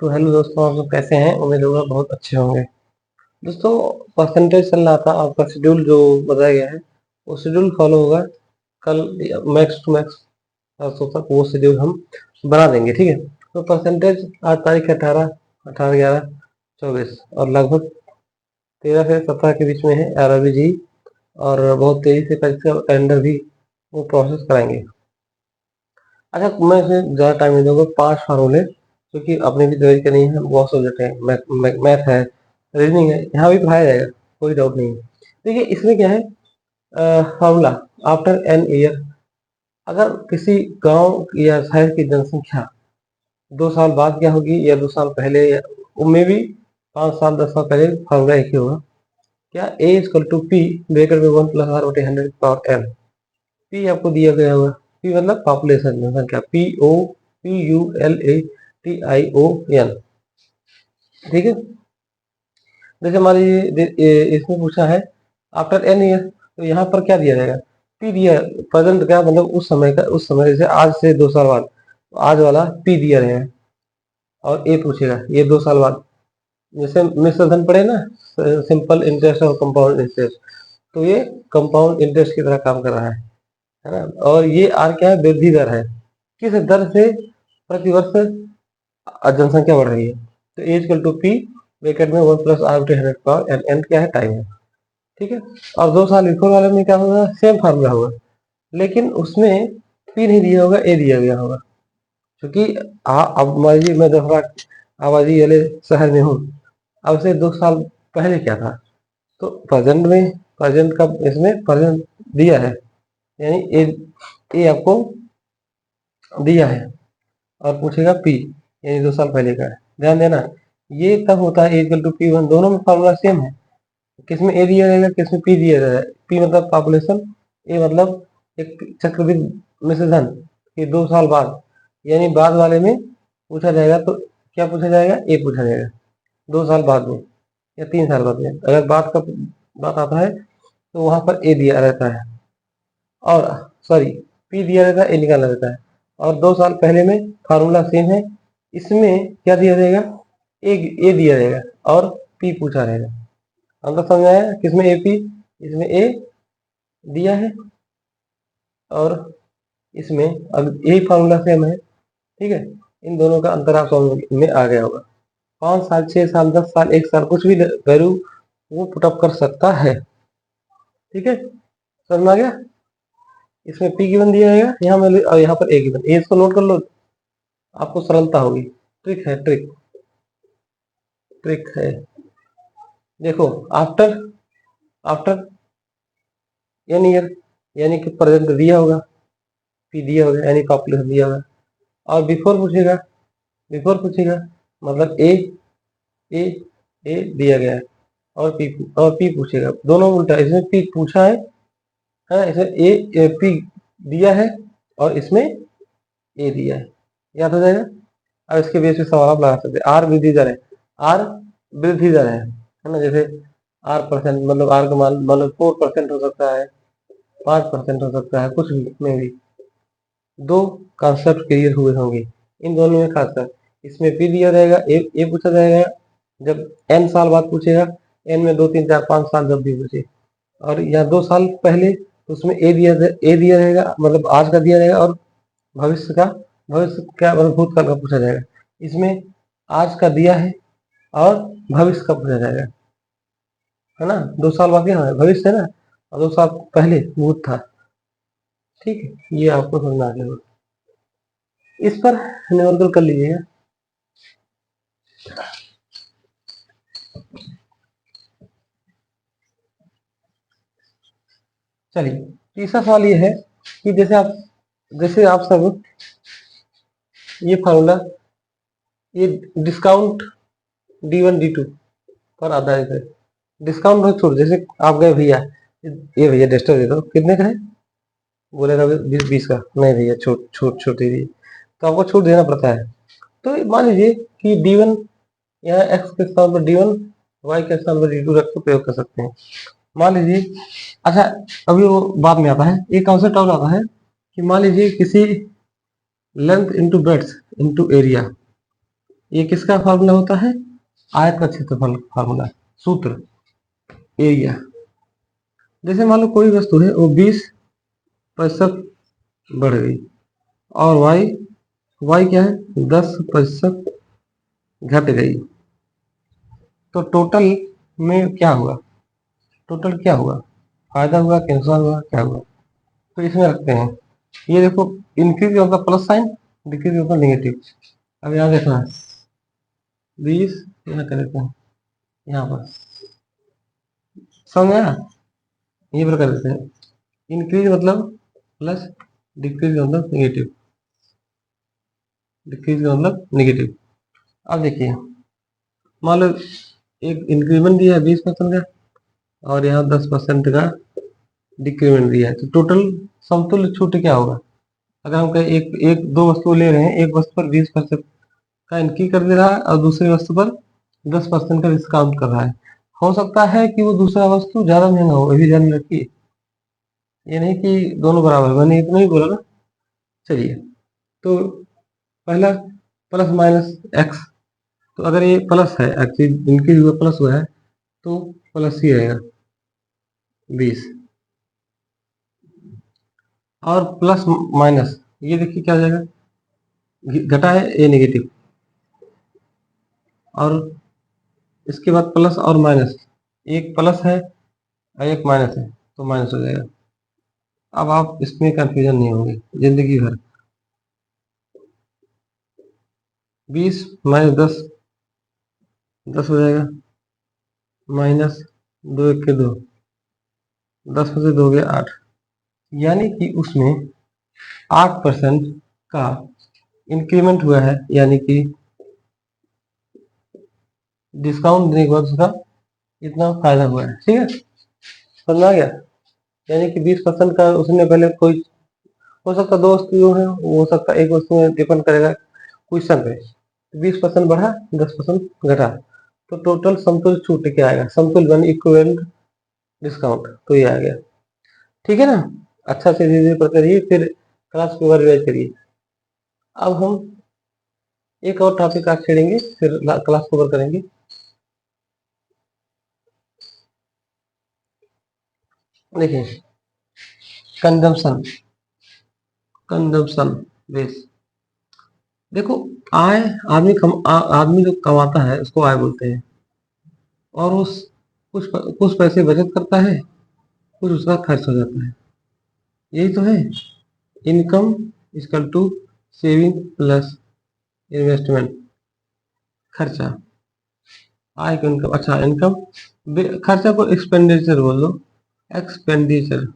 तो हेलो दोस्तों, आप लोग कैसे हैं? उम्मीद होगा बहुत अच्छे होंगे। दोस्तों, परसेंटेज चल रहा था, आपका शेड्यूल जो बताया गया है वो शेड्यूल फॉलो होगा। कल मैक्स टू मैक्स परसों तक वो शेड्यूल हम बना देंगे, ठीक है। तो परसेंटेज आज तारीख है 18/11/24 और लगभग 13 से 17 के बीच में है RRBG। और बहुत तेजी से परीक्षा कैलेंडर भी वो प्रोसेस कराएंगे। अच्छा, मैं इसमें ज़्यादा टाइम नहीं दूंगा। 5 फार्मूले क्योंकि अपने भी तैयारी करनी है, बहुत सब्जेक्ट है, मैथ है, रीजनिंग है, यहाँ भी पढ़ाया जाएगा, कोई डाउट नहीं है। देखिए इसमें क्या है, फार्मूला आफ्टर एन ईयर। अगर किसी गांव या शहर की जनसंख्या 2 साल बाद क्या होगी या 2 साल पहले या उनमें भी 5 साल 10 साल पहले, फार्मूला एक ही होगा। क्या ए इक्वल टू पी ब्रैकेट में 1+r/100 पी आपको दिया गया होगा। पी मतलब पॉपुलेशन, जनसंख्या, POPULATION, ठीक है। जैसे मान लीजिए इसमें पूछा है आफ्टर एन ईयर, तो यहाँ पर क्या दिया जाएगा, पी दिया। प्रेजेंट क्या मतलब उस समय का, उस समय जैसे आज से 2 साल बाद, तो आज वाला पी दिया रहेगा। और ए पूछेगा ये 2 साल बाद, जैसे मिश्र धन पड़े ना, सिंपल इंटरेस्ट और कंपाउंड इंटरेस्ट, तो ये कंपाउंड इंटरेस्ट की तरह काम कर रहा है ना। और ये आर क्या है, वृद्धि दर है, किस दर से प्रतिवर्ष जनसंख्या बढ़ रही है। तो ए इक्वल टू पी ब्रैकेट में 1+r/100 एंड एन क्या है, टाइम है, ठीक है। और 2 साल बिफोर वाले में क्या होगा, सेम फार्मूला होगा, लेकिन उसमें पी नहीं दिया होगा, ए दिया गया होगा। क्योंकि अब मान लीजिए मैं 10 लाख आबादी वाले शहर में हूँ, अब से 2 साल पहले क्या था, तो प्रेजेंट में, प्रेजेंट का इसमें प्रेजेंट दिया है, यानी ए आपको दिया है। और पूछेगा पी, यानी 2 साल पहले का है। ध्यान देना, ये तब होता है इक्वल टू P1, दोनों में फॉर्मूला सेम है। किसमें ए दिया जाएगा, किसमें पी दिया जाएगा। पी मतलब पॉपुलेशन, ए मतलब एक चक्रवृद्धि मिश्रधन कि 2 साल बाद, यानी बाद वाले में पूछा जाएगा। तो क्या पूछा जाएगा, ए पूछा जाएगा 2 साल बाद में या 3 साल बाद में। अगर बात आता है तो वहां पर ए दिया रहता है, और सॉरी पी दिया रहता है, ए निकाला रहता है। और 2 साल पहले में फार्मूला सेम है, इसमें क्या दिया जाएगा, ए दिया जाएगा और पी पूछा रहेगा। हमको समझ आया, किसमें ए पी, इसमें ए दिया है और इसमें अब यही फार्मूला सेम है, ठीक है। इन दोनों का अंतर आप समझ में आ गया होगा। 5 साल 6 साल 10 साल 1 साल कुछ भी वैल्यू वो पुटअप कर सकता है, ठीक है। समझ में आ गया। इसमें पी गिवन दिया जाएगा यहाँ में, और यहाँ पर ए गिवन, ए इसको नोट कर लो, आपको सरलता होगी। ट्रिक है, ट्रिक है। देखो आफ्टर आफ्टर एन ईयर, यानी कि प्रेजेंट दिया होगा, पी दिया होगा यानी पॉपुलेशन दिया होगा। और बिफोर पूछेगा मतलब ए ए दिया गया है, और पी पूछेगा, दोनों उल्टा। इसमें पी पूछा है, इसमें ए पी दिया है और इसमें ए दिया है, याद हो जाएगा। अब इसके बेस पे सवाल आप लगा सकते हैं। आर वृद्धि दर है, आर वृद्धि दर है ना। जैसे R% मतलब आर का मान मतलब 4% हो सकता है, 5% हो सकता है, कुछ भी में भी 2 कॉन्सेप्ट क्लियर हुए होंगे इन दोनों में खासकर। इसमें पी दिया जाएगा, ए पूछा जाएगा जब n साल बाद पूछेगा, n में 2 3 4 5 साल जब भी पूछे। और यहाँ 2 साल पहले तो उसमें ए दिया रहेगा, मतलब आज का दिया जाएगा, और भविष्य क्या मतलब भूतकाल का पूछा जाएगा। इसमें आज का दिया है और भविष्य का पूछा जाएगा, है ना। 2 साल बाद क्या है, भविष्य है ना, और 2 साल पहले भूत था, ठीक है। ये आपको समझना आ गया। इस पर न्यूमेरिकल कर लीजिएगा। चलिए, तीसरा सवाल ये है कि जैसे आप सब ये फार्मूला, ये डिस्काउंट D1 D2 पर आधारित है। डिस्काउंट और छूट, जैसे आप गए भैया, ये भैया डस्टर दे दो, कितने का है, बोलेगा 20 का, नहीं भैया छूट दीजिए, तो आपको छूट देना पड़ता है। तो मान लीजिए कि D1, यहाँ x के स्थान पर D1, y के स्थान पर D2 रख के प्रयोग कर सकते हैं, मान लीजिए। अच्छा, अभी वो बाद में आता है, एक कॉन्सेप्ट और आता है कि मान लीजिए किसी length into breadth into area, ये किसका फार्मूला होता है? आयत का क्षेत्रफल फार्मूला, सूत्र, एरिया। जैसे मान लो कोई वस्तु है वो 20% बढ़ गई और y क्या है, 10% घट गई, तो टोटल में क्या हुआ? टोटल क्या हुआ? फायदा हुआ कि नुकसान हुआ, क्या हुआ? तो इसमें रखते हैं, ये देखो इंक्रीज होगा प्लस साइन, डिक्रीज होगा नेगेटिव। अब यहाँ देखना है 20, यहाँ कर देते हैं, यहाँ पर समझ में आया? ये पर कर देते हैं, इंक्रीज मतलब प्लस, डिक्रीज मतलब नेगेटिव, डिक्रीज मतलब नेगेटिव। अब देखिए मान लो एक इंक्रीमेंट दिया है 20% का और यहाँ 10% का डिक्रीमेंट दिया है, तो टोटल समतुल्य छूट क्या होगा? अगर हम कहें एक एक दो वस्तु ले रहे हैं, एक वस्तु पर 20% का इंक्रीज कर दे रहा है और दूसरी वस्तु पर 10% का डिस्काउंट कर रहा है, हो सकता है कि वो दूसरा वस्तु ज्यादा महंगा हो, ये भी ध्यान रखिए। ये नहीं कि दोनों बराबर, मैंने इतना ही बोला ना। चलिए, तो पहला प्लस माइनस एक्स, तो अगर ये प्लस है, एक्चुअली इंक्रीज हुआ प्लस हुआ है, तो प्लस ही रहेगा 20, और प्लस माइनस ये देखिए क्या हो जाएगा, घटा है ये नेगेटिव, और इसके बाद प्लस और माइनस, एक प्लस है और एक माइनस है, तो माइनस हो जाएगा। अब आप इसमें कंफ्यूजन नहीं होंगे जिंदगी भर। 20 माइनस 10, 10 हो जाएगा, माइनस 2 1 के 2, 10 में से 2 गया 8, यानी कि उसमें 8% का इंक्रीमेंट हुआ है, यानी कि डिस्काउंट देने के बाद उसका इतना फायदा हुआ है। ठीक है, समझ आ गया? यानी कि 20% का उसने पहले कोई, हो सकता है दो वस्तुएं हैं, हो सकता है एक वस्तु में, डिपेंड करेगा क्वेश्चन पे। 20% बढ़ा, 10% घटा, तो टोटल समतुल्य छूट क्या आएगा? समतुल्य बन इक्विवेलेंट डिस्काउंट, तो ये आ गया। ठीक है ना? अच्छा से धीरे धीरे पढ़ते रहिए, फिर क्लास को रिवाइज करिए। अब हम एक और टॉपिक आज छेड़ेंगे, फिर क्लास कवर करेंगे। देखिए, कंजम्पशन, कंजम्पशन बेस। देखो, आय, आदमी जो कमाता है उसको आय बोलते हैं, और उस कुछ पैसे बचत करता है, कुछ उसका खर्च हो जाता है, यही तो है। Income equal to saving plus investment, खर्चा, आय को इनकम, अच्छा इनकम, खर्चा को एक्सपेंडिचर बोल दो, एक्सपेंडिचर,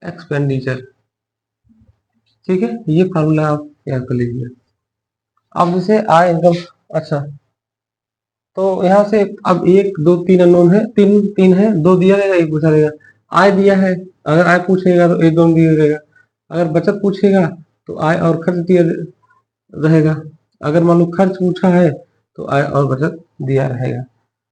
एक्सपेंडिचर। ठीक है, ये फार्मूला आप याद कर लीजिए। अब जैसे आय इनकम, अच्छा, तो यहाँ से अब 1 2 3 अननोन है, तीन तीन है, दो दिया रहेगा, एक पूछा रहेगा। आय दिया है, अगर आय पूछेगा तो एक दोनों दिया रहेगा, अगर बचत पूछेगा तो आय और खर्च दिया रहेगा, अगर मान लो खर्च पूछा है तो आय और बचत दिया रहेगा।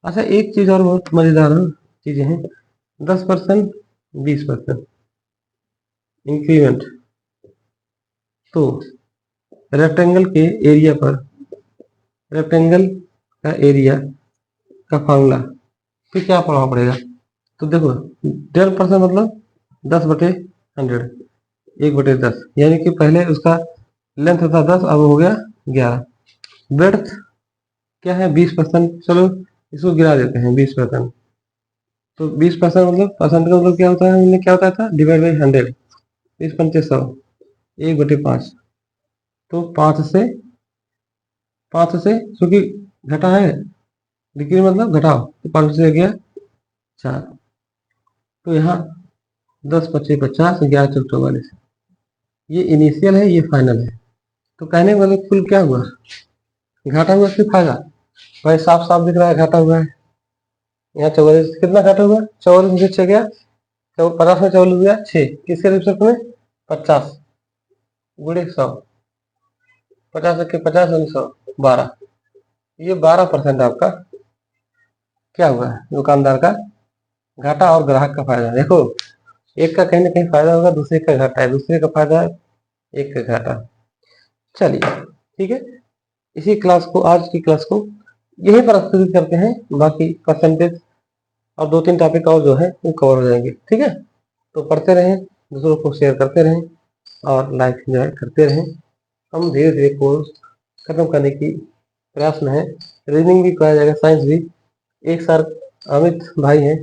अच्छा, एक चीज और बहुत मजेदार चीजें हैं, 10%, 20% इंक्रीमेंट, तो रेक्टेंगल के एरिया पर, रेक्टेंगल का एरिया का फार्मूला फिर क्या पढ़ना पड़ेगा? तो देखो 10% मतलब 10/100, 1/10, यानी कि पहले उसका लेंथ था 10, अब हो गया 11। ब्रेड्थ क्या है? 20%, चलो इसको गिरा देते हैं 20%, तो 20% मतलब परसेंट का मतलब क्या होता है, हमने क्या होता था, डिवाइड बाई 100, 20×100, 1/5, तो 5 से क्योंकि घटा है, डिग्री मतलब घटाओ, तो 5 से गया 4, तो यहाँ 10×5 = 50, 11×4 = 44, ये इनिशियल है, ये फाइनल है। तो कहने का मतलब कुल क्या हुआ, घाटा हुआ कि फायदा? भाई साफ साफ दिख रहा है घाटा हुआ है। यहाँ 44, कितना घाटा हुआ? 44 में से 6 गया, 50 में 44 गया 6, किसके रिस्पेक्ट में? 50 गुणे 100, 50 के 50 और 100, 12, ये 12% आपका क्या हुआ है, दुकानदार का घाटा और ग्राहक का फायदा। देखो, एक का कहीं ना कहीं फायदा होगा, दूसरे का घाटा है, दूसरे का फायदा है, एक का घाटा। चलिए, ठीक है, इसी क्लास को, आज की क्लास को यहीं पर स्थगित करते हैं। बाकी परसेंटेज और 2-3 टॉपिक और जो है वो कवर हो जाएंगे। ठीक है, तो पढ़ते रहें, दूसरों को शेयर करते रहें और लाइफ एंजॉय करते रहें। हम धीरे धीरे कोर्स खत्म करने की प्रयास में है। रीजनिंग भी कराया जाएगा, साइंस भी। एक सर अमित भाई हैं,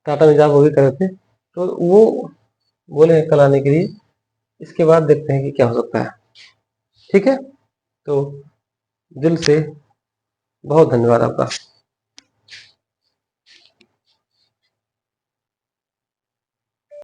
टाटा में जॉब वो भी कर रहे थे, तो वो बोले हैं कल आने के लिए। इसके बाद देखते हैं कि क्या हो सकता है। ठीक है, तो दिल से बहुत धन्यवाद आपका।